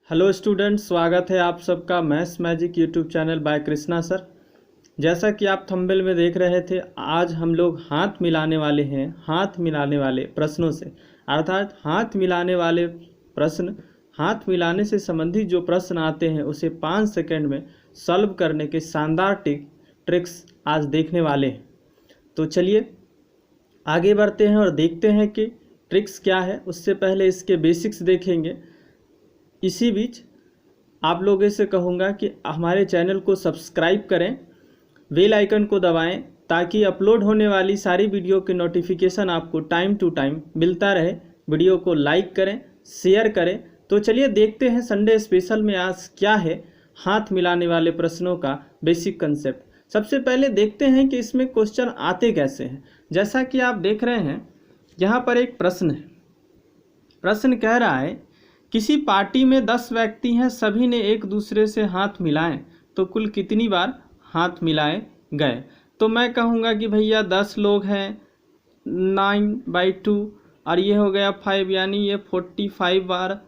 Hello student, स्वागत है आप सबका maths magic YouTube channel by Krishna sir. जैसा कि आप थंबनेल में देख रहे थे, आज हम लोग हाथ मिलाने वाले हैं। हाथ मिलाने वाले प्रश्नों से, अर्थात हाथ मिलाने वाले प्रश्न, हाथ मिलाने से संबंधित जो प्रश्न आते हैं उसे 5 सेकंड में सॉल्व करने के शानदार ट्रिक्स आज देखने वाले हैं। तो चलिए आगे बढ़ते हैं और देखते हैं कि ट्रिक्स क्या है। उससे पहले इसके बेसिक्स देखेंगे। इसी बीच आप लोगों से कहूँगा कि हमारे चैनल को सब्सक्राइब करें, बेल आइकन को दबाएं ताकि अपलोड होने वाली सारी वीडियो के नोटिफिकेशन आपको टाइम टू टाइम मिलता रहे। वीडियो को लाइक करें, शेयर करें। तो चलिए देखते हैं संडे स्पेशल में आज क्या है हाथ मिलाने वाले प्रश्नों का बेसिक कंसेप्ट। सबसे पहले देखते हैं कि इसमें क्वेश्चन आते कैसे हैं। जैसा कि आप देख रहे हैं, यहाँ पर एक प्रश्न है। प्रश्न कह रहा है किसी पार्टी में 10 व्यक्ति हैं, सभी ने एक दूसरे से हाथ मिलाएं तो कुल कितनी बार हाथ मिलाए गए। तो मैं कहूँगा कि भैया 10 लोग हैं, 9/2 और ये हो गया 5, यानी ये 45 बार,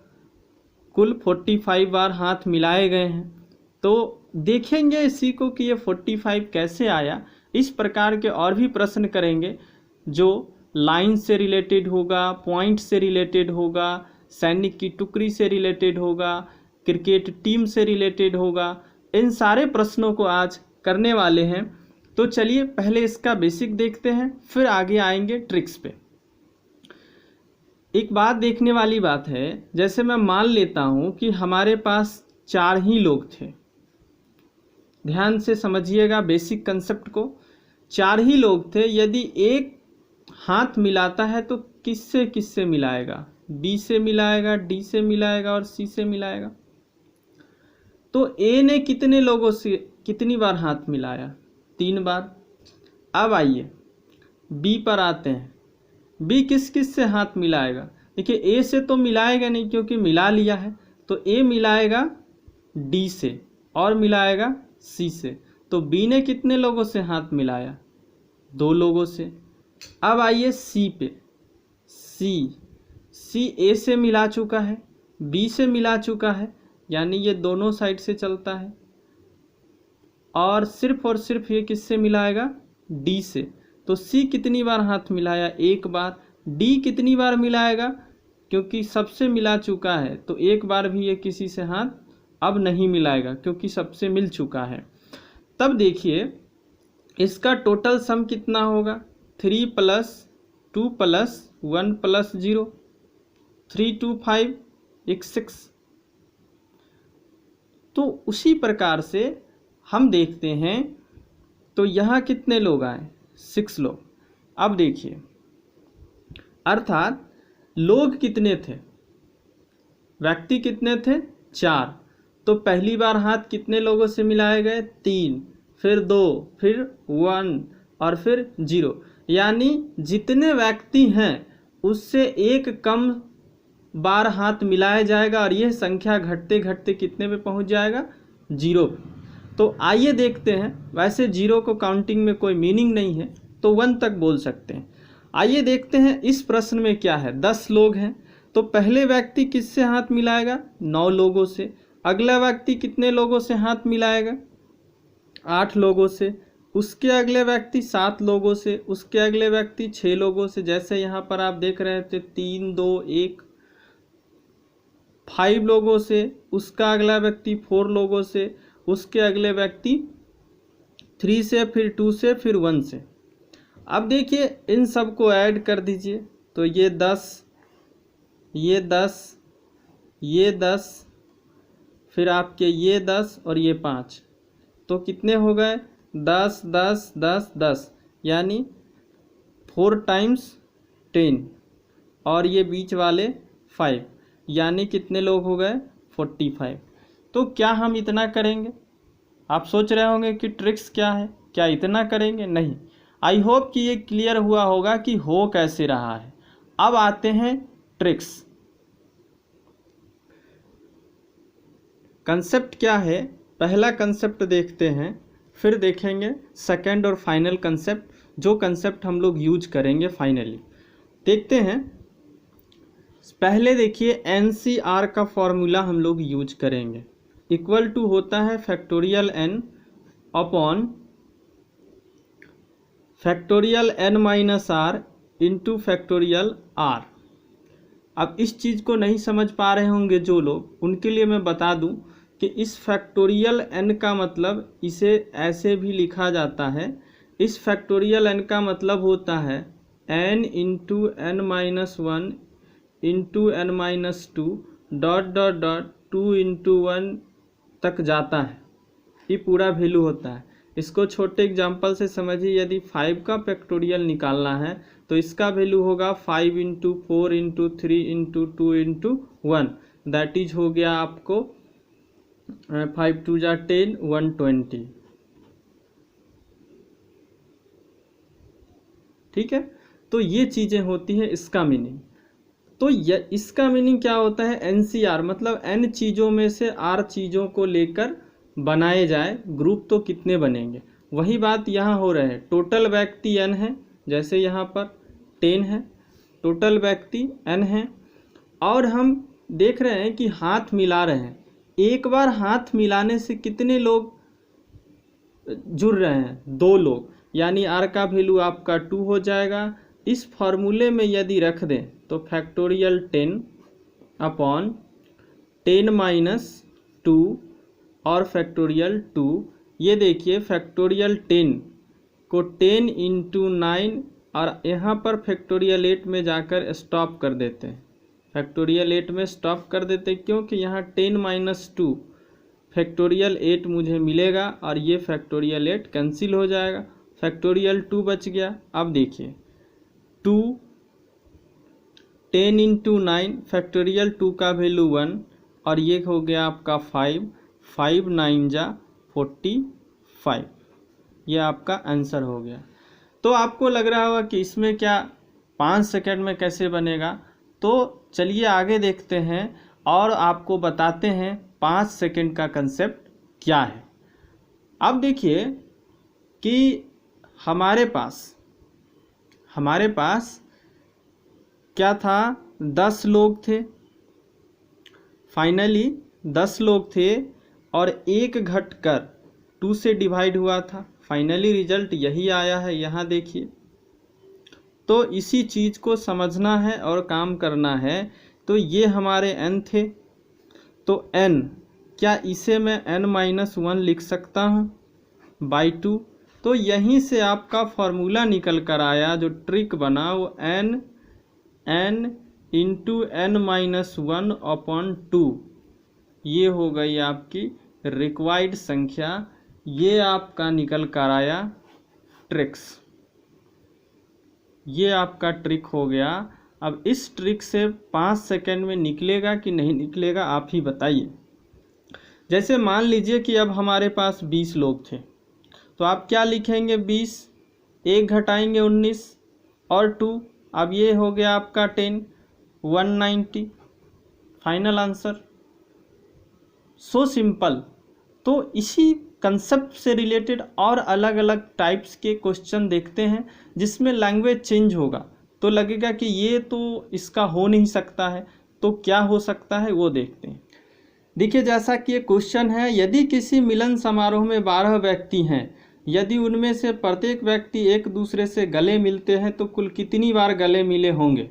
कुल 45 बार हाथ मिलाए गए हैं। तो देखेंगे इसी को कि ये 45 कैसे आया। इस प्रकार के और भी प्रश्न करेंगे जो लाइन से रिलेटेड होगा, पॉइंट से रिलेटेड होगा, सैनिक की टुकड़ी से रिलेटेड होगा, क्रिकेट टीम से रिलेटेड होगा। इन सारे प्रश्नों को आज करने वाले हैं। तो चलिए पहले इसका बेसिक देखते हैं, फिर आगे आएंगे ट्रिक्स पे। एक बात देखने वाली बात है, जैसे मैं मान लेता हूं कि हमारे पास 4 ही लोग थे। ध्यान से समझिएगा बेसिक कंसेप्ट को। 4 ही लोग थे। यदि एक हाथ मिलाता है तो किससे किससे मिलाएगा? बी से मिलाएगा, डी से मिलाएगा और सी से मिलाएगा। तो ए ने कितने लोगों से कितनी बार हाथ मिलाया? 3 बार। अब आइए बी पर आते हैं। बी किस किस से हाथ मिलाएगा? देखिए ए से तो मिलाएगा नहीं क्योंकि मिला लिया है। तो ए मिलाएगा डी से और मिलाएगा सी से। तो बी ने कितने लोगों से हाथ मिलाया? 2 लोगों से। अब आइए सी पे। सी ए से मिला चुका है, बी से मिला चुका है, यानी ये दोनों साइड से चलता है। और सिर्फ ये किससे मिलाएगा? डी से। तो सी कितनी बार हाथ मिलाया? 1 बार। डी कितनी बार मिलाएगा? क्योंकि सबसे मिला चुका है तो 1 बार भी ये किसी से हाथ अब नहीं मिलाएगा क्योंकि सबसे मिल चुका है। तब देखिए इसका टोटल सम कितना होगा? 3 + 2 + 1 + 0, 3 2 5 1 6। तो उसी प्रकार से हम देखते हैं तो यहाँ कितने लोग आए? 6 लोग। अब देखिए अर्थात लोग कितने थे? व्यक्ति कितने थे? 4। तो पहली बार हाथ कितने लोगों से मिलाए गए? 3, फिर 2, फिर 1 और फिर 0। यानी जितने व्यक्ति हैं उससे 1 कम बार हाथ मिलाया जाएगा और यह संख्या घटते घटते कितने पे पहुंच जाएगा? 0 पे। तो आइए देखते हैं। वैसे 0 को काउंटिंग में कोई मीनिंग नहीं है तो 1 तक बोल सकते हैं। आइए देखते हैं इस प्रश्न में क्या है। 10 लोग हैं तो पहले व्यक्ति किससे हाथ मिलाएगा? 9 लोगों से। अगला व्यक्ति कितने लोगों से हाथ मिलाएगा? 8 लोगों से। उसके अगले व्यक्ति 7 लोगों से। उसके अगले व्यक्ति 6 लोगों से। जैसे यहाँ पर आप देख रहे थे 3 2 1, 5 लोगों से। उसका अगला व्यक्ति 4 लोगों से। उसके अगले व्यक्ति 3 से, फिर 2 से, फिर 1 से। अब देखिए इन सब को ऐड कर दीजिए तो ये 10, ये 10, ये 10, फिर आपके ये 10 और ये 5। तो कितने हो गए? 10 10 10 10, यानी 4 × 10 और ये बीच वाले 5, यानी कितने लोग हो गए? 45। तो क्या हम इतना करेंगे? आप सोच रहे होंगे कि ट्रिक्स क्या है, क्या इतना करेंगे? नहीं। आई होप कि ये क्लियर हुआ होगा कि हो कैसे रहा है। अब आते हैं ट्रिक्स। कंसेप्ट क्या है? पहला कंसेप्ट देखते हैं, फिर देखेंगे सेकंड और फाइनल कंसेप्ट, जो कंसेप्ट हम लोग यूज करेंगे फाइनली। देखते हैं पहले देखिए NCR का फॉर्मूला हम लोग यूज करेंगे। इक्वल टू होता है factorial n upon factorial n minus r into factorial r। अब इस चीज़ को नहीं समझ पा रहे होंगे जो लोग, उनके लिए मैं बता दूं कि इस फैक्टोरियल n का मतलब इसे ऐसे भी लिखा जाता है। इस फैक्टोरियल n का मतलब होता है n into n minus one into n minus two dot dot dot 2 into 1 तक जाता है, ये पूरा वैल्यू होता है। इसको छोटे एग्जाम्पल से समझिए, यदि 5 का फैक्टोरियल निकालना है तो इसका वैल्यू होगा 5 into 4 into 3 into 2 into 1, that is हो गया आपको 5 2 जा 10 120। ठीक है, तो ये चीज़ें होती हैं इसका मीनिंग। तो इसका मीनिंग क्या होता है, NCR मतलब n चीज़ों में से r चीज़ों को लेकर बनाए जाए ग्रुप, तो कितने बनेंगे। वही बात यहाँ हो रहा है। टोटल व्यक्ति n है, जैसे यहाँ पर 10 है, टोटल व्यक्ति n है, और हम देख रहे हैं कि हाथ मिला रहे हैं। एक बार हाथ मिलाने से कितने लोग जुड़ रहे हैं, 2 लोग, यानी r का वैल्यू आपका 2 हो जाएगा। इस फॉर्मूले में यदि रख दें तो फैक्टोरियल 10 अपॉन 10 माइनस 2 और फैक्टोरियल 2। ये देखिए फैक्टोरियल 10 को 10 इंटू 9 और यहाँ पर फैक्टोरियल 8 में जाकर स्टॉप कर देते हैं। फैक्टोरियल 8 में स्टॉप कर देते हैं क्योंकि यहाँ 10 माइनस 2 फैक्टोरियल 8 मुझे मिलेगा और ये फैक्टोरियल 8 कैंसिल हो जाएगा, फैक्टोरियल 2 बच गया। अब देखिए 2 10 इंटू 9 फैक्टोरियल 2 का वैल्यू 1 और ये हो गया आपका 5 5 9 जा 45, ये आपका आंसर हो गया। तो आपको लग रहा होगा कि इसमें क्या 5 सेकंड में कैसे बनेगा, तो चलिए आगे देखते हैं और आपको बताते हैं 5 सेकंड का कंसेप्ट क्या है। अब देखिए कि हमारे पास क्या था, 10 लोग थे, फाइनली 10 लोग थे और 1 घटकर 2 से डिवाइड हुआ था, फाइनली रिजल्ट यही आया है। यहाँ देखिए, तो इसी चीज़ को समझना है और काम करना है। तो ये हमारे n थे, तो n क्या इसे मैं n-1 लिख सकता हूँ बाई 2। तो यहीं से आपका फॉर्मूला निकल कर आया, जो ट्रिक बना वो n इंटू n-1 अपॉन 2, ये हो गई आपकी रिक्वायर्ड संख्या। ये आपका निकल कर आया ट्रिक्स, ये आपका ट्रिक हो गया। अब इस ट्रिक से 5 सेकंड में निकलेगा कि नहीं निकलेगा आप ही बताइए। जैसे मान लीजिए कि अब हमारे पास 20 लोग थे, तो आप क्या लिखेंगे, 20 1 घटाएंगे 19 और 2, अब ये हो गया आपका 10 190, फाइनल आंसर। So simple. तो इसी कंसेप्ट से रिलेटेड और अलग अलग टाइप्स के क्वेश्चन देखते हैं जिसमें लैंग्वेज चेंज होगा, तो लगेगा कि ये तो इसका हो नहीं सकता है, तो क्या हो सकता है वो देखते हैं। देखिए जैसा कि ये क्वेश्चन है, यदि किसी मिलन समारोह में 12 व्यक्ति हैं, यदि उनमें से प्रत्येक व्यक्ति एक दूसरे से गले मिलते हैं तो कुल कितनी बार गले मिले होंगे।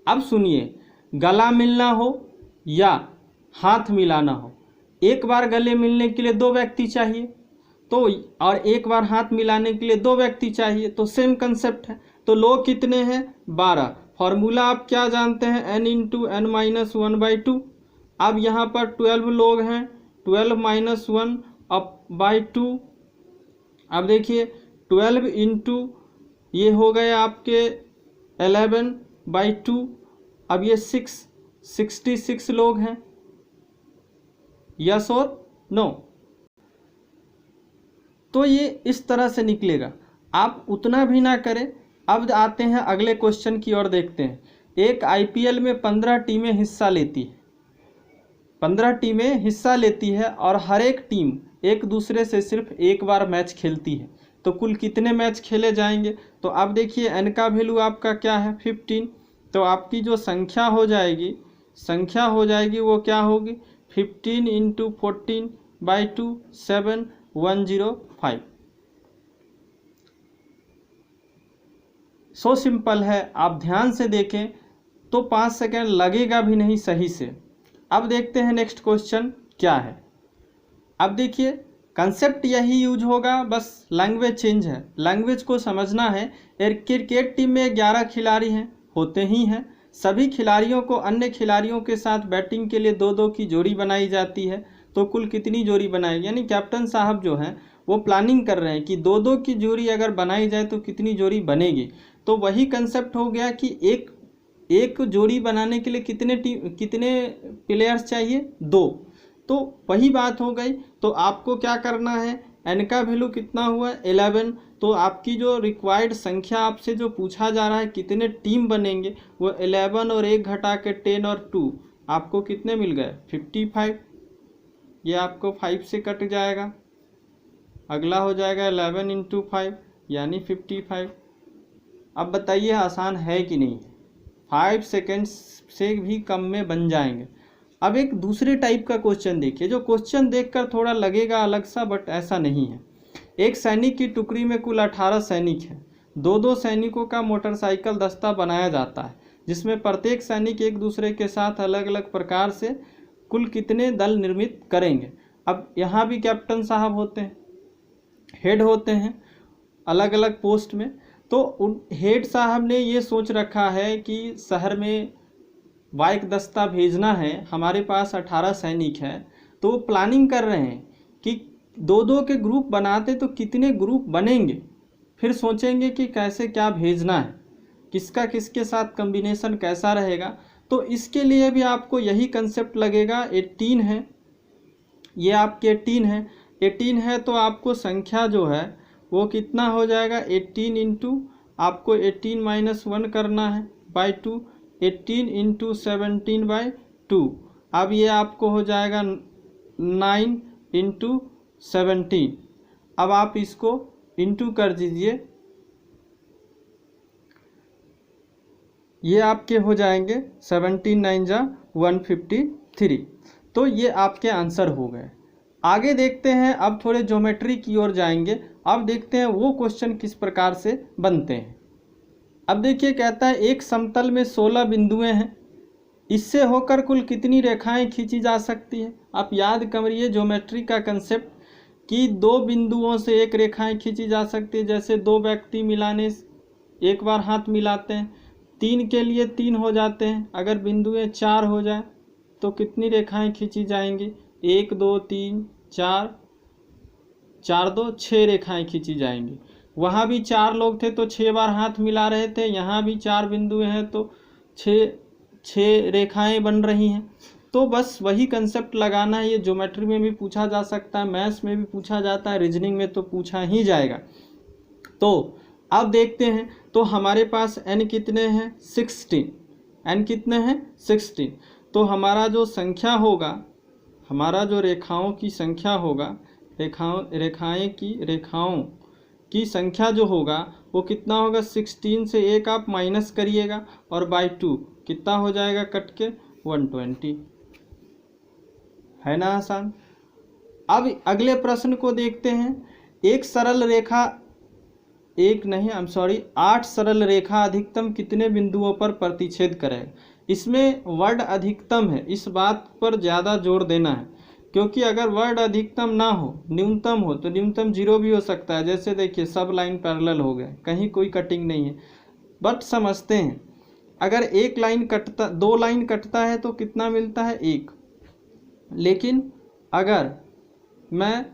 अब सुनिए, गला मिलना हो या हाथ मिलाना हो, एक बार गले मिलने के लिए 2 व्यक्ति चाहिए, तो और एक बार हाथ मिलाने के लिए 2 व्यक्ति चाहिए, तो सेम कंसेप्ट है। तो लोग कितने हैं, 12। फॉर्मूला आप क्या जानते हैं, n इंटू n-1/2। अब यहाँ पर 12 लोग हैं, 12 माइनस 1 अब बाई 2। अब देखिए 12 इंटू ये हो गए आपके 11/2, अब ये 66 लोग हैं, यस और नो। तो ये इस तरह से निकलेगा, आप उतना भी ना करें। अब आते हैं अगले क्वेश्चन की ओर, देखते हैं। एक IPL में 15 टीमें हिस्सा लेती है, 15 टीमें हिस्सा लेती है और हर एक टीम एक दूसरे से सिर्फ एक बार मैच खेलती है, तो कुल कितने मैच खेले जाएंगे। तो अब देखिए n का वैल्यू आपका क्या है, 15, तो आपकी जो संख्या हो जाएगी वो क्या होगी 15 × 14/2 7105। सो सिंपल है, आप ध्यान से देखें तो 5 सेकेंड लगेगा भी नहीं सही से। अब देखते हैं नेक्स्ट क्वेश्चन क्या है। अब देखिए कंसेप्ट यही यूज होगा, बस लैंग्वेज चेंज है। लैंग्वेज को समझना है। क्रिकेट टीम में 11 खिलाड़ी हैं, होते ही हैं। सभी खिलाड़ियों को अन्य खिलाड़ियों के साथ बैटिंग के लिए 2-2 की जोड़ी बनाई जाती है। तो कुल कितनी जोड़ी बनाएगी, यानी कैप्टन साहब जो हैं वो प्लानिंग कर रहे हैं कि 2-2 की जोड़ी अगर बनाई जाए तो कितनी जोड़ी बनेगी। तो वही कंसेप्ट हो गया कि एक जोड़ी बनाने के लिए कितने प्लेयर्स चाहिए, 2। तो वही बात हो गई। तो आपको क्या करना है, एन का वैल्यू कितना हुआ 11। तो आपकी जो रिक्वायर्ड संख्या आपसे जो पूछा जा रहा है कितने टीम बनेंगे, वो 11 और 1 घटा के 10 और 2 आपको कितने मिल गए 55। ये आपको 5 से कट जाएगा, अगला हो जाएगा 11 × 5 यानी 55। अब बताइए आसान है कि नहीं, 5 सेकेंड्स से भी कम में बन जाएंगे। अब एक दूसरे टाइप का क्वेश्चन देखिए, जो क्वेश्चन देखकर थोड़ा लगेगा अलग सा, बट ऐसा नहीं है। एक सैनिक की टुकड़ी में कुल 18 सैनिक हैं। 2-2 सैनिकों का मोटरसाइकिल दस्ता बनाया जाता है, जिसमें प्रत्येक सैनिक एक दूसरे के साथ अलग अलग प्रकार से कुल कितने दल निर्मित करेंगे। अब यहाँ भी कैप्टन साहब होते हैं, हेड होते हैं अलग अलग पोस्ट में। तो उन हेड साहब ने ये सोच रखा है कि शहर में वाइक दस्ता भेजना है, हमारे पास 18 सैनिक हैं। तो वो प्लानिंग कर रहे हैं कि 2-2 के ग्रुप बनाते तो कितने ग्रुप बनेंगे, फिर सोचेंगे कि कैसे क्या भेजना है, किसका किसके साथ कम्बिनेशन कैसा रहेगा। तो इसके लिए भी आपको यही कंसेप्ट लगेगा। 18 है, ये आपके 18 है। 18 है तो आपको संख्या जो है वो कितना हो जाएगा 18 × आपको 18 - 1 करना है बाई 2, 18 × 17/2। अब ये आपको हो जाएगा 9 × 17। अब आप इसको इंटू कर दीजिए, ये आपके हो जाएंगे 17 × 9 = 153। तो ये आपके आंसर हो गए। आगे देखते हैं, अब थोड़े ज्योमेट्री की ओर जाएंगे। अब देखते हैं वो क्वेश्चन किस प्रकार से बनते हैं। अब देखिए कहता है एक समतल में 16 बिंदुएं हैं, इससे होकर कुल कितनी रेखाएं खींची जा सकती है। आप याद करिए ज्योमेट्री का कंसेप्ट कि 2 बिंदुओं से एक रेखाएं खींची जा सकती है। जैसे 2 व्यक्ति मिलाने एक बार हाथ मिलाते हैं, 3 के लिए 3 हो जाते हैं। अगर बिंदुएं 4 हो जाए तो कितनी रेखाएं खींची जाएंगी, 1 2 3 4, 4 2 6 रेखाएं खींची जाएंगी। वहाँ भी 4 लोग थे तो 6 बार हाथ मिला रहे थे, यहाँ भी 4 बिंदुएं हैं तो 6 रेखाएं बन रही हैं। तो बस वही कंसेप्ट लगाना है। ये ज्योमेट्री में भी पूछा जा सकता है, मैथ्स में भी पूछा जाता है, रीजनिंग में तो पूछा ही जाएगा। तो अब देखते हैं, तो हमारे पास n कितने हैं 16, n कितने हैं 16। तो हमारा जो संख्या होगा, हमारा जो रेखाओं की संख्या होगा, रेखाओं की संख्या जो होगा वो कितना होगा 16 से 1 आप माइनस करिएगा और बाई 2 कितना हो जाएगा कट के 120। है ना आसान। अब अगले प्रश्न को देखते हैं। 8 सरल रेखा अधिकतम कितने बिंदुओं पर प्रतिच्छेद करें। इसमें वर्ड अधिकतम है, इस बात पर ज़्यादा जोर देना है, क्योंकि अगर वर्ड अधिकतम ना हो, न्यूनतम हो, तो न्यूनतम 0 भी हो सकता है। जैसे देखिए सब लाइन पैरेलल हो गए, कहीं कोई कटिंग नहीं है। बट समझते हैं, अगर 2 लाइन कटता है तो कितना मिलता है 1। लेकिन अगर मैं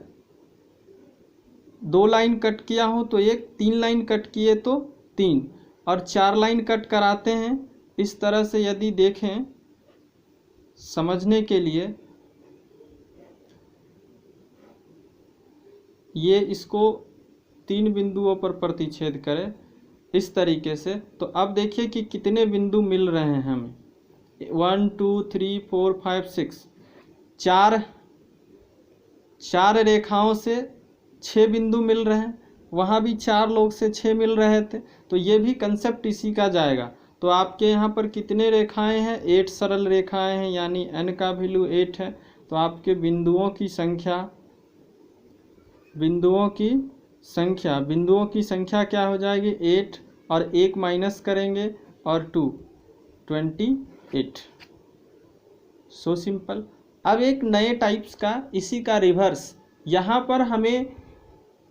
2 लाइन कट किया हूँ तो 1, 3 लाइन कट किए तो 3, और 4 लाइन कट कराते हैं। इस तरह से यदि देखें समझने के लिए, ये इसको 3 बिंदुओं पर प्रतिच्छेद करें इस तरीके से, तो अब देखिए कि कितने बिंदु मिल रहे हैं हमें 1 2 3 4 5 6। 4 रेखाओं से 6 बिंदु मिल रहे हैं, वहाँ भी 4 लोग से 6 मिल रहे थे। तो ये भी कंसेप्ट इसी का जाएगा। तो आपके यहाँ पर कितने रेखाएं हैं? 8 सरल रेखाएं हैं, यानी n का वैल्यू 8 है। तो आपके बिंदुओं की संख्या क्या हो जाएगी? 8 और 1 माइनस करेंगे और 2, 28। So simple. अब एक नए टाइप्स का, इसी का रिवर्स, यहाँ पर हमें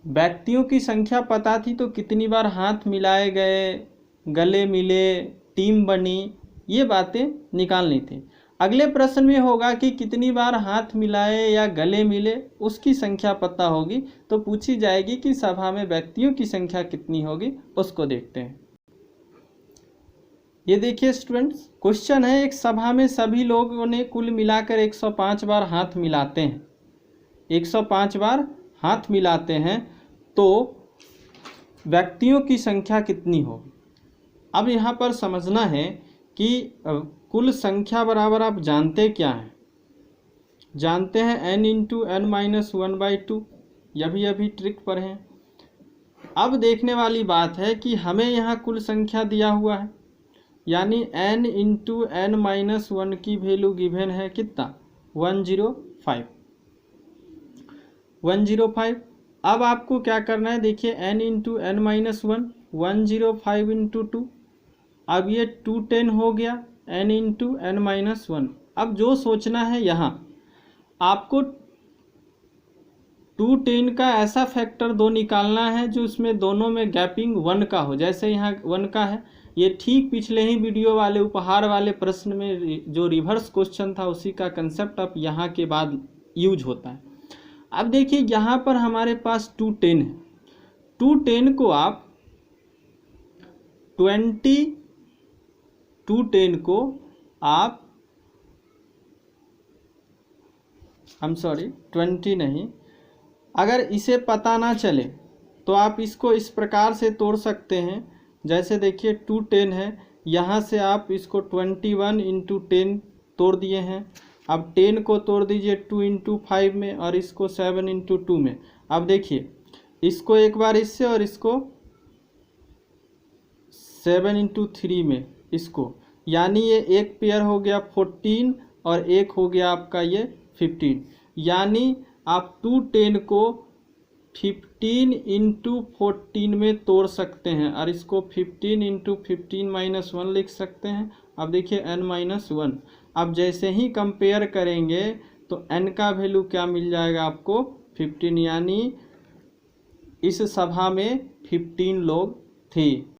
व्यक्तियों की संख्या पता थी तो कितनी बार हाथ मिलाए गए, गले मिले, टीम बनी, ये बातें निकालनी थी। अगले प्रश्न में होगा कि कितनी बार हाथ मिलाए या गले मिले, उसकी संख्या पता होगी तो पूछी जाएगी कि सभा में व्यक्तियों की संख्या कितनी होगी, उसको देखते हैं। ये देखिए स्टूडेंट्स, क्वेश्चन है, एक सभा में सभी लोगों ने कुल मिलाकर 105 बार हाथ मिलाते हैं, 105 बार हाथ मिलाते हैं, तो व्यक्तियों की संख्या कितनी होगी? अब यहाँ पर समझना है कि कुल संख्या बराबर आप जानते क्या हैं? जानते हैं n इंटू n माइनस 1/2। यह अभी ट्रिक पर हैं। अब देखने वाली बात है कि हमें यहाँ कुल संख्या दिया हुआ है, यानी n इंटू n माइनस 1 की वैल्यू गिवन है कितना? 105। 105। अब आपको क्या करना है? देखिए n into n minus 1, 105 into 2, अब ये 210 हो गया, n इंटू n माइनस 1। अब जो सोचना है, यहाँ आपको 210 का ऐसा फैक्टर 2 निकालना है जो इसमें दोनों में गैपिंग 1 का हो। जैसे यहाँ 1 का है, ये ठीक पिछले ही वीडियो वाले उपहार वाले प्रश्न में जो रिवर्स क्वेश्चन था उसी का कंसेप्ट अब यहाँ के बाद यूज होता है। अब देखिए यहाँ पर हमारे पास 210 है। 210 को आप 210 को आप 20 नहीं, अगर इसे पता ना चले तो आप इसको इस प्रकार से तोड़ सकते हैं। जैसे देखिए 210 है, यहाँ से आप इसको 21 इंटू 10 तोड़ दिए हैं। अब 10 को तोड़ दीजिए 2 इंटू 5 में और इसको 7 इंटू 2 में। अब देखिए इसको एक बार इससे और इसको 7 इंटू 3 में, इसको, यानी ये एक पेयर हो गया 14 और एक हो गया आपका ये 15। यानी आप 210 को 15 इंटू 14 में तोड़ सकते हैं और इसको 15 इंटू 15 माइनस 1 लिख सकते हैं। अब देखिए n माइनस 1। अब जैसे ही कंपेयर करेंगे तो n का वैल्यू क्या मिल जाएगा आपको? 15, यानी इस सभा में 15 लोग थे।